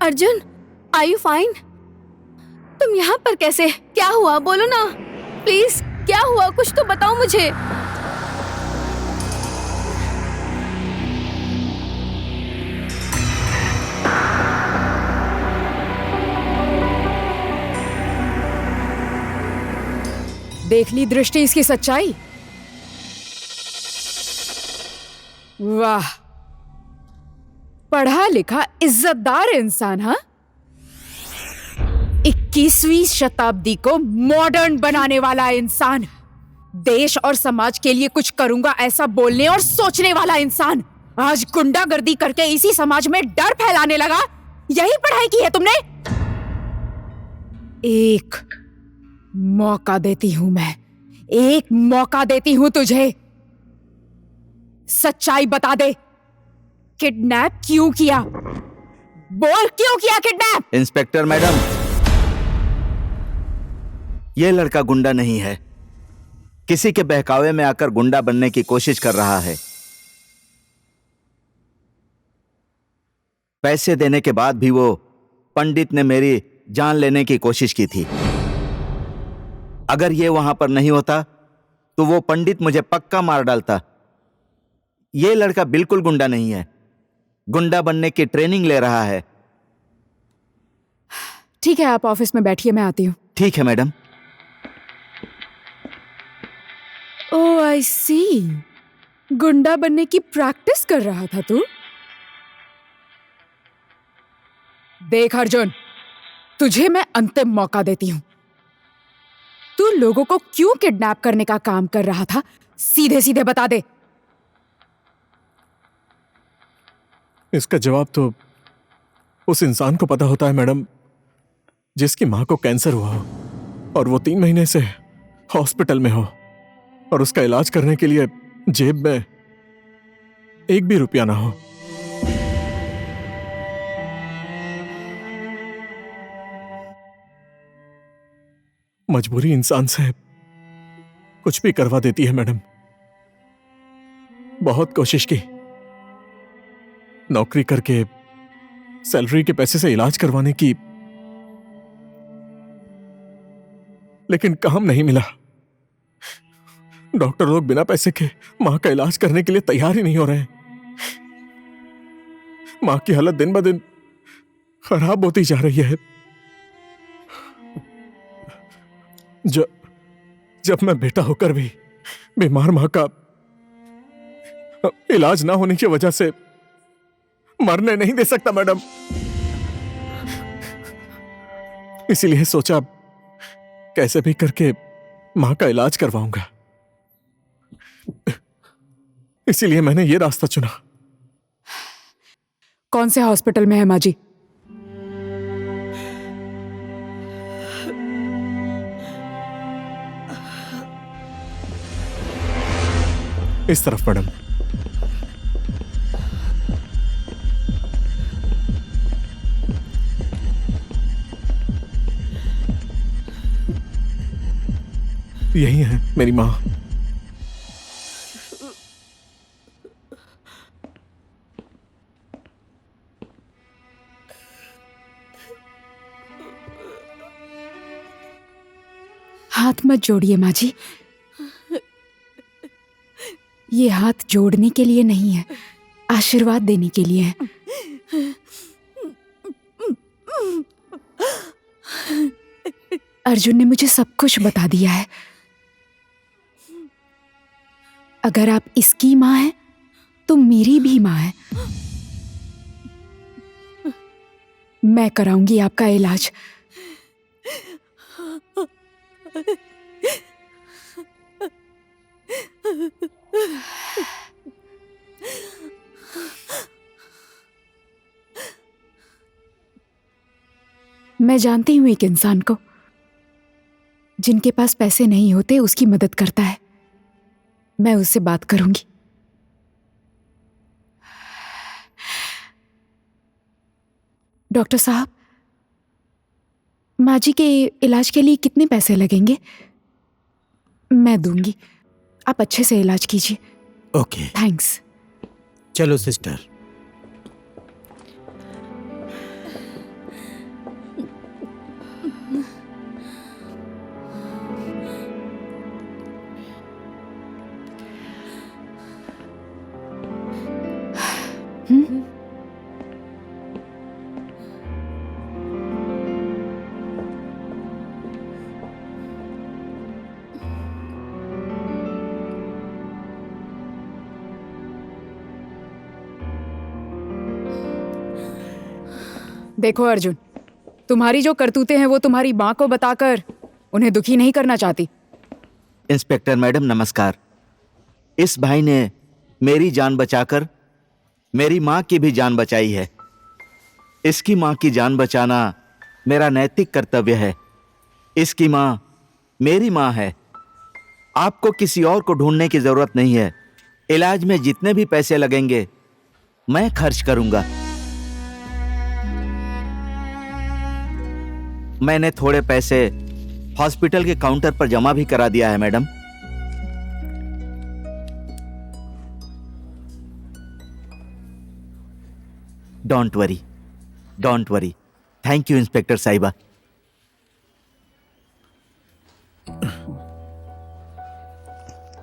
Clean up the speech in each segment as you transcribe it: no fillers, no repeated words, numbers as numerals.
Arjun, are you fine? तुम यहाँ पर कैसे? क्या हुआ, बोलो ना प्लीज। क्या हुआ, कुछ तो बताओ मुझे। देख ली दृष्टि इसकी सच्चाई? वाह, पढ़ा लिखा इज्जतदार इंसान। हाँ, 21वीं शताब्दी को मॉडर्न बनाने वाला इंसान, देश और समाज के लिए कुछ करूंगा ऐसा बोलने और सोचने वाला इंसान, आज गुंडागर्दी करके इसी समाज में डर फैलाने लगा। यही पढ़ाई की है तुमने? एक मौका देती हूं मैं, एक मौका देती हूं तुझे। सच्चाई बता दे, किडनैप क्यों किया? बोल, क्यों किया किडनैप? इंस्पेक्टर मैडम, यह लड़का गुंडा नहीं है। किसी के बहकावे में आकर गुंडा बनने की कोशिश कर रहा है। पैसे देने के बाद भी वो पंडित ने मेरी जान लेने की कोशिश की थी। अगर ये वहां पर नहीं होता तो वो पंडित मुझे पक्का मार डालता। ये लड़का बिल्कुल गुंडा नहीं है, गुंडा बनने की ट्रेनिंग ले रहा है। ठीक है, आप ऑफिस में बैठिए, मैं आती हूं। ठीक है मैडम। ओह आई सी, गुंडा बनने की प्रैक्टिस कर रहा था तू। देख अर्जुन, तुझे मैं अंतिम मौका देती हूं। तू लोगों को क्यों किडनैप करने का काम कर रहा था, सीधे सीधे बता दे। इसका जवाब तो उस इंसान को पता होता है मैडम, जिसकी मां को कैंसर हुआ हो और वो 3 महीने से हॉस्पिटल में हो और उसका इलाज करने के लिए जेब में एक भी रुपया ना हो। मजबूरी इंसान से कुछ भी करवा देती है मैडम। बहुत कोशिश की, नौकरी करके सैलरी के पैसे से इलाज करवाने की, लेकिन काम नहीं मिला। डॉक्टर लोग बिना पैसे के मां का इलाज करने के लिए तैयार ही नहीं हो रहे हैं। मां की हालत दिन ब दिन खराब होती जा रही है। जब मैं बेटा होकर भी बीमार मां का इलाज ना होने की वजह से मरने नहीं दे सकता मैडम। इसीलिए सोचा कैसे भी करके मां का इलाज करवाऊंगा। इसीलिए मैंने ये रास्ता चुना। कौन से हॉस्पिटल में है माँ जी? इस तरफ मैडम। यही है मेरी मां। हाथ मत जोड़िए माँ जी, ये हाथ जोड़ने के लिए नहीं है, आशीर्वाद देने के लिए है। अर्जुन ने मुझे सब कुछ बता दिया है। अगर आप इसकी मां हैं तो मेरी भी मां है। मैं कराऊंगी आपका इलाज। मैं जानती हूं एक इंसान को जिनके पास पैसे नहीं होते उसकी मदद करता है, मैं उससे बात करूंगी। डॉक्टर साहब, माँ जी के इलाज के लिए कितने पैसे लगेंगे? मैं दूंगी, आप अच्छे से इलाज कीजिए। Okay, thanks. चलो सिस्टर। देखो अर्जुन, तुम्हारी जो करतूतें हैं वो तुम्हारी माँ को बताकर उन्हें दुखी नहीं करना चाहती। इंस्पेक्टर मैडम नमस्कार। इस भाई ने मेरी जान बचाकर मेरी माँ की भी जान बचाई है। इसकी माँ की जान बचाना मेरा नैतिक कर्तव्य है। इसकी माँ मेरी माँ है। आपको किसी और को ढूंढने की जरूरत नहीं है। इलाज में जितने भी पैसे लगेंगे मैं खर्च करूंगा। मैंने थोड़े पैसे हॉस्पिटल के काउंटर पर जमा भी करा दिया है madam. Don't worry, don't worry. Thank you inspector साहिबा।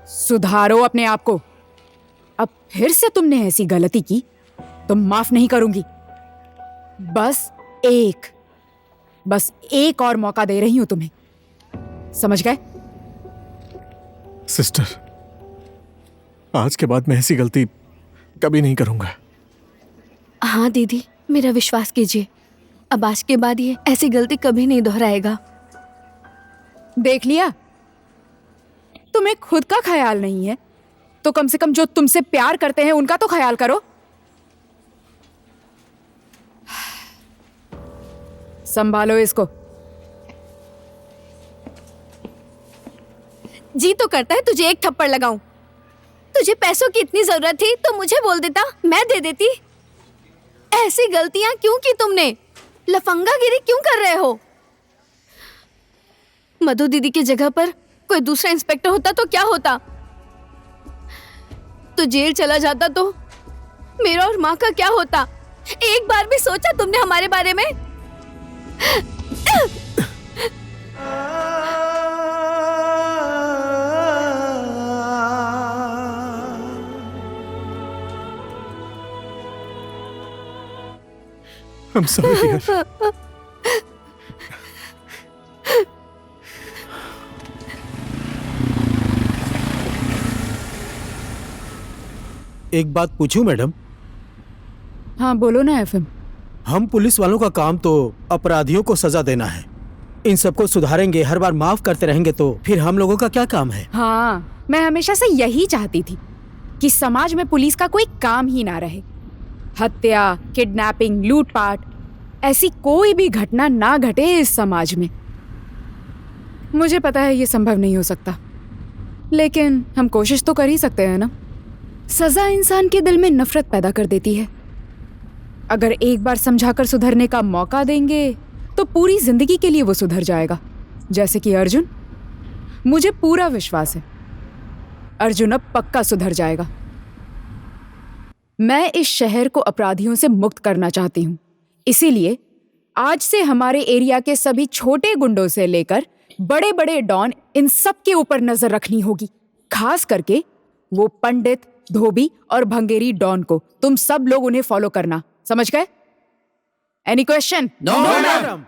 सुधारो अपने आप को। अब फिर से तुमने ऐसी गलती की तो माफ नहीं करूंगी। बस एक और मौका दे रही हूं तुम्हें, समझ गए? सिस्टर, आज के बाद मैं ऐसी गलती कभी नहीं करूंगा। हाँ दीदी, मेरा विश्वास कीजिए, अब आज के बाद ये ऐसी गलती कभी नहीं दोहराएगा। देख लिया, तुम्हें खुद का ख्याल नहीं है तो कम से कम जो तुमसे प्यार करते हैं उनका तो ख्याल करो। संभालो इसको। जी तो करता है तुझे एक थप्पड़ लगाऊं। तुझे पैसों की इतनी जरूरत थी तो मुझे बोल देता, मैं दे देती। ऐसी गलतियां क्यों की तुमने? लफंगागिरी क्यों कर रहे हो? मधु दीदी की जगह पर कोई दूसरा इंस्पेक्टर होता तो क्या होता? तो जेल चला जाता तो मेरा और माँ का क्या होता? एक बार भी सोचा तुमने हमारे बारे में? I'm sorry dear. एक बात पूछूं मैडम? हाँ बोलो ना एफएम। हम पुलिस वालों का काम तो अपराधियों को सजा देना है। इन सबको सुधारेंगे, हर बार माफ करते रहेंगे तो फिर हम लोगों का क्या काम है? हाँ, मैं हमेशा से यही चाहती थी कि समाज में पुलिस का कोई काम ही ना रहे। हत्या, किडनैपिंग, लूटपाट, ऐसी कोई भी घटना ना घटे इस समाज में। मुझे पता है ये संभव नहीं हो सकता, लेकिन हम कोशिश तो कर ही सकते हैं ना। सजा इंसान के दिल में नफरत पैदा कर देती है। अगर एक बार समझाकर सुधरने का मौका देंगे तो पूरी जिंदगी के लिए वो सुधर जाएगा। जैसे कि अर्जुन, मुझे पूरा विश्वास है अर्जुन अब पक्का सुधर जाएगा। मैं इस शहर को अपराधियों से मुक्त करना चाहती हूँ, इसीलिए आज से हमारे एरिया के सभी छोटे गुंडों से लेकर बड़े बड़े डॉन, इन सब के ऊपर नजर रखनी होगी। खास करके वो पंडित, धोबी और भंगेरी डॉन को। तुम सब लोग उन्हें फॉलो करना, समझ गए? Any question? No madam.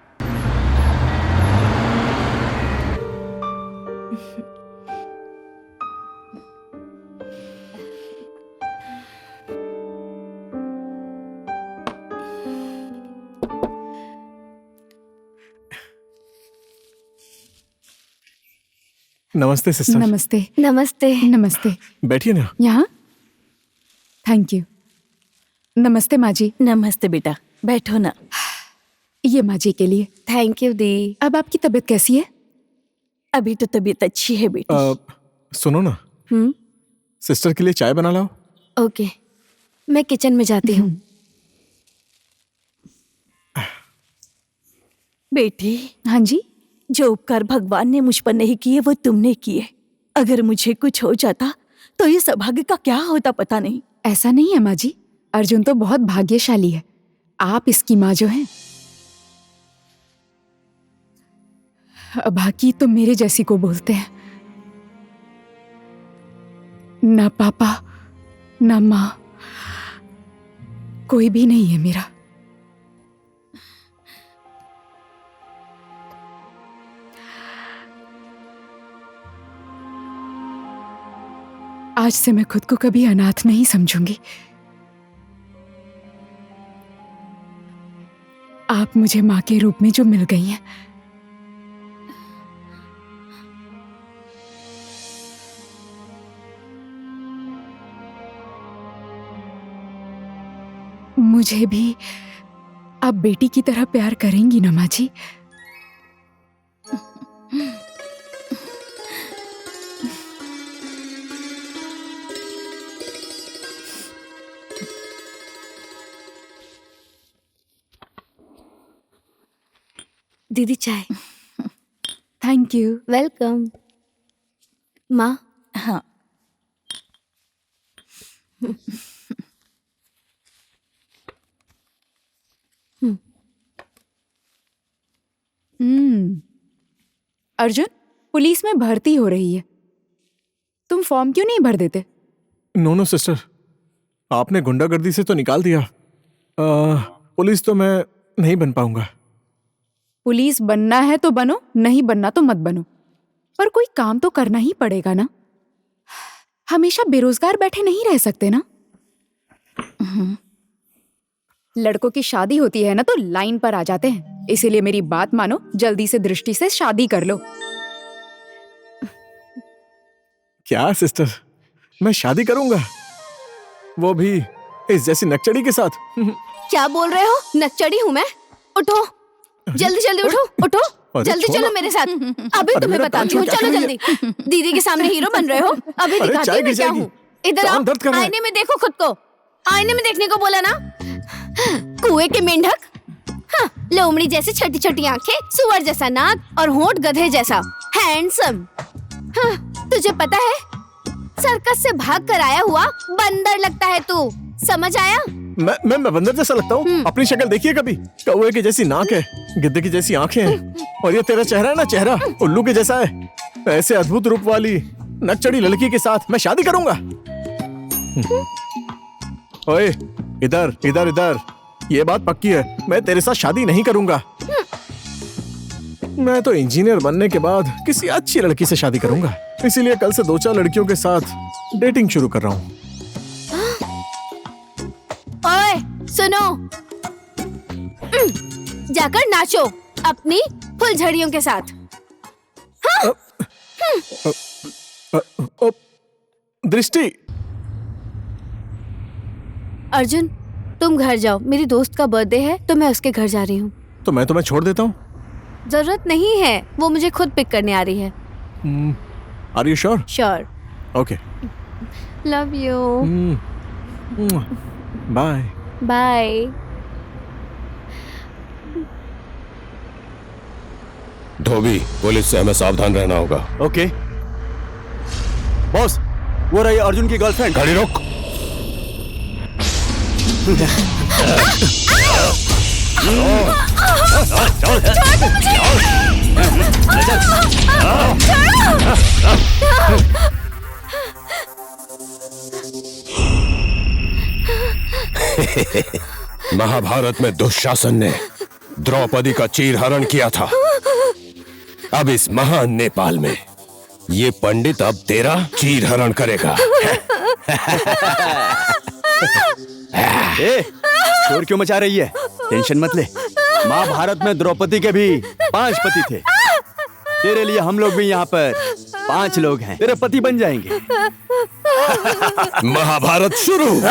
नमस्ते सिस्टर। नमस्ते। नमस्ते। नमस्ते। बैठिए ना। यहाँ? Thank you. नमस्ते माँ जी। नमस्ते बेटा, बैठो ना। ये माँ जी के लिए। थैंक यू दी। अब आपकी तबीयत कैसी है? अभी तो तबीयत अच्छी है बेटी। सुनो ना, सिस्टर के लिए चाय बना लाओ। ओके, मैं किचन में जाती हूँ। बेटी, हाँ जी। जो उपकार भगवान ने मुझ पर नहीं किए वो तुमने किए। अगर मुझे कुछ हो जाता तो ये सौभाग्य का क्या होता पता नहीं। ऐसा नहीं है माँ जी, अर्जुन तो बहुत भाग्यशाली है। आप इसकी माँ जो हैं। बाकी तो मेरे जैसी को बोलते हैं, ना पापा ना माँ, कोई भी नहीं है मेरा। आज से मैं खुद को कभी अनाथ नहीं समझूंगी। आप मुझे माँ के रूप में जो मिल गई हैं, मुझे भी आप बेटी की तरह प्यार करेंगी ना माँ जी? दीदी चाय। Thank you. वेलकम। माँ, हाँ, अर्जुन, पुलिस में भर्ती हो रही है, तुम फॉर्म क्यों नहीं भर देते? नो सिस्टर, आपने गुंडागर्दी से तो निकाल दिया। पुलिस तो मैं नहीं बन पाऊंगा। पुलिस बनना है तो बनो, नहीं बनना तो मत बनो, पर कोई काम तो करना ही पड़ेगा ना। हमेशा बेरोजगार बैठे नहीं रह सकते ना। लड़कों की शादी होती है ना तो लाइन पर आ जाते हैं, इसीलिए मेरी बात मानो, जल्दी से दृष्टि से शादी कर लो। क्या सिस्टर, मैं शादी करूंगा, वो भी इस जैसी नकचड़ी के साथ? क्या बोल रहे हो? नकचड़ी हूँ मैं? उठो, जल्दी जल्दी उठो, उठो, अरे जल्दी छोड़ो। चलो मेरे साथ। अभी अरे तुम्हें मेरा बताती हूँ, कान चलो क्या जल्दी। दीदी के सामने हीरो बन रहे हो, अभी अरे दिखाती चाय हूँ मैं गिर क्या जाएगी। हूँ। इधर कान आओ, दर्द कर रहा है। आईने में देखो खुद को। आईने में देखने को बोला ना, कुएं के मेंढक। हाँ, लोमड़ी जैसे छोटी छोटी आंखें, सुअर जैसा नाक और होंठ गधे जैसा। हैंडसम। हाँ, तुझे पता है, सर्कस से भाग कर आया हुआ बंदर लगता है तू, समझ आया? मैं बंदर जैसा लगता हूँ? अपनी शक्ल देखिए कभी। कौवे की जैसी नाक है, गिद्ध की जैसी आंखें हैं, और ये तेरा चेहरा है ना, चेहरा उल्लू के जैसा है। ऐसे अद्भुत रूप वाली नकचड़ी लड़की के साथ मैं शादी करूंगा। ओए, इधर इधर इधर, ये बात पक्की है, मैं तेरे साथ शादी नहीं करूंगा। मैं तो इंजीनियर बनने के बाद किसी अच्छी लड़की से शादी करूंगा, इसीलिए कल से 2-4 लड़कियों के साथ डेटिंग शुरू कर रहा हूँ। ओए, सुनो, जाकर नाचो अपनी फुलझड़ियों के साथ। दृष्टि, अर्जुन, तुम घर जाओ, मेरी दोस्त का बर्थडे है तो मैं उसके घर जा रही हूँ। तो मैं तुम्हें छोड़ देता हूँ। जरूरत नहीं है, वो मुझे खुद पिक करने आ रही है। Are you sure? Sure. Okay, love you. Bye. Bye. धोबी, पुलिस से हमें सावधान रहना होगा। ओके बॉस, वो रही अर्जुन की गर्लफ्रेंड। गाड़ी रोक। महाभारत में दुशासन ने द्रौपदी का चीरहरण किया था। अब इस महान नेपाल में ये पंडित अब तेरा चीरहरण करेगा। ए, शोर क्यों मचा रही है? टेंशन मत ले, महाभारत में द्रौपदी के भी 5 पति थे। तेरे लिए हम लोग भी यहाँ पर 5 लोग हैं, तेरे पति बन जाएंगे। महाभारत शुरू।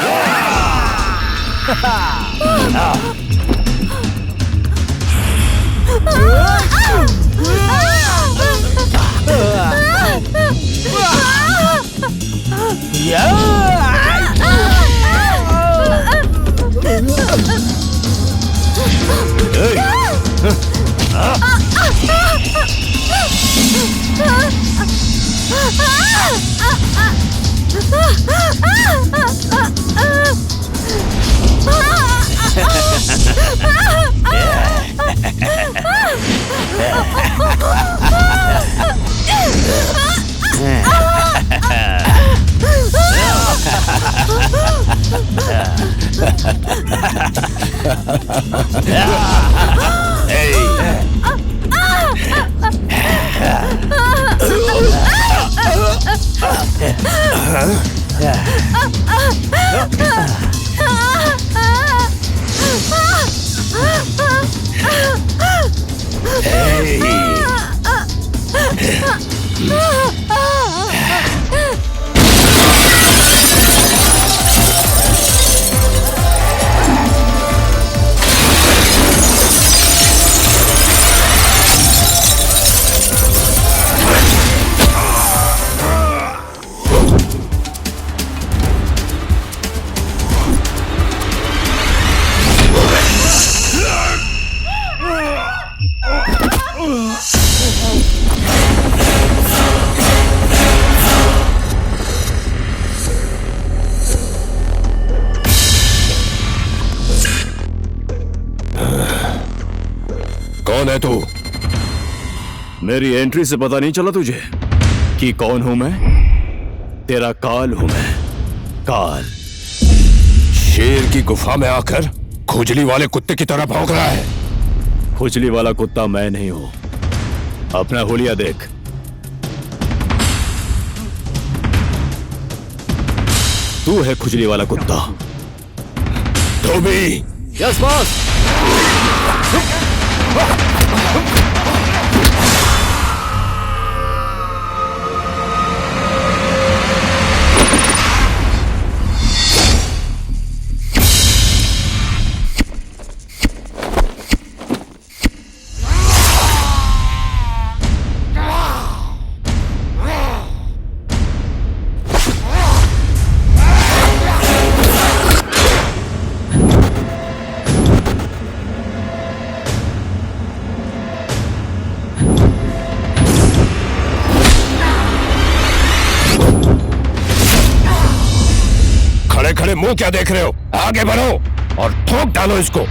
या कौन है तू? मेरी एंट्री से पता नहीं चला तुझे कि कौन हूं मैं? तेरा काल हूं मैं, काल। शेर की गुफा में आकर खुजली वाले कुत्ते की तरह भौंक रहा है। खुजली वाला कुत्ता मैं नहीं हूं। अपना हुलिया देख। तू है खुजली वाला कुत्ता। तू भी। Yes boss. खड़े खड़े मुंह क्या देख रहे हो? आगे बढ़ो और ठोक डालो इसको।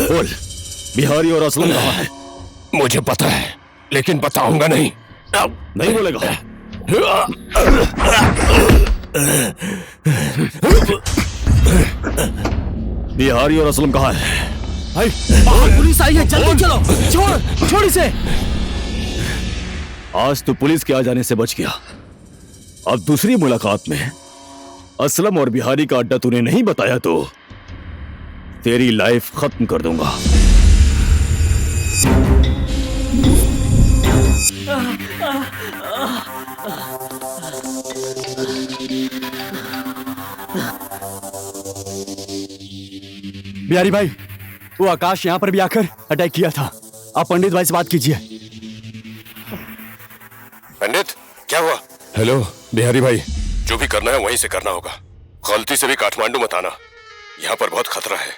बोल, बिहारी और असलम कहाँ है? मुझे पता है, लेकिन बताऊंगा नहीं। नहीं बोलेगा? बिहारी और असलम कहाँ है? पुलिस आई है, जल्दी चलो। छोड़ इसे। आज तो पुलिस के आ जाने से बच गया। अब दूसरी मुलाकात में असलम और बिहारी का अड्डा तूने नहीं बताया तो तेरी लाइफ खत्म कर दूंगा। बिहारी भाई, वो आकाश यहां पर भी आकर अटैक किया था। आप पंडित भाई से बात कीजिए। पंडित, क्या हुआ? हेलो बिहारी भाई, जो भी करना है वहीं से करना होगा। गलती से भी काठमांडू मत आना, यहाँ पर बहुत खतरा है।